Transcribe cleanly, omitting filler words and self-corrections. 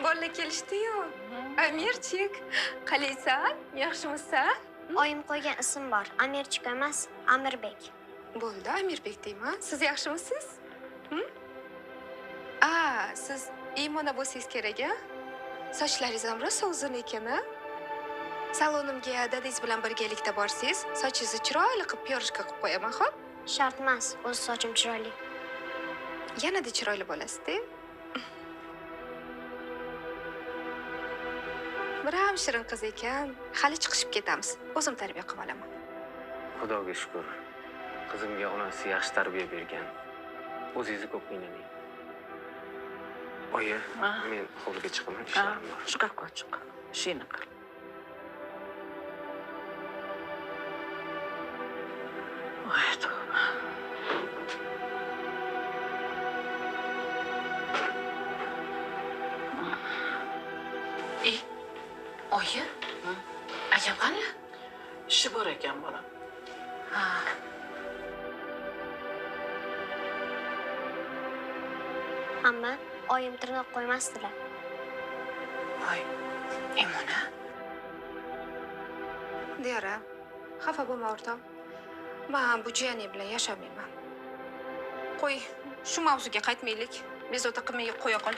bola kelishdi-yu. Amirchik, qalaysan? Yaxshimisan? Oyim qo'ygan ism bor. Amirchik emas, Amirbek. Bo'ldi, Amirbek deyman. Siz yaxshimisiz? Siz Imona bo'lsangiz kerak-a? Sochlaringiz ham rosa uzun ekan-a? Salonimga dadangiz bilan birgalikda borsangiz, sochingizni chiroyli qilib pyorishka qilib qo'yaman, xo'p? Shart emas, o'z sochim chiroyli. Yanada chiroyli bo'lasiz-da. Biram shirin qiz ekan. Hali chiqishib ketamiz. O'zim tarbiya qilib olaman. Xudoga shukr. Qizimga onasi yaxshi tarbiya bergan. O'zingizni ko'p qiynamang. Oyi, men hovliga chiqaman, ishlarim bor. Chiqaqqa chiq. Ishingni qil. Voy tavba. Oyi, akam qani? Ishi bor ekan bolam. Amma oyim tirnoq qo'ymasdilar. Voy, Imona. Diyara, xafa bo'lma o'rtoq. Men bu jiyaning bilan yashamayman. Qo'y, shu mavzuga qaytmaylik. Bezovta qilmay qo'ya qol.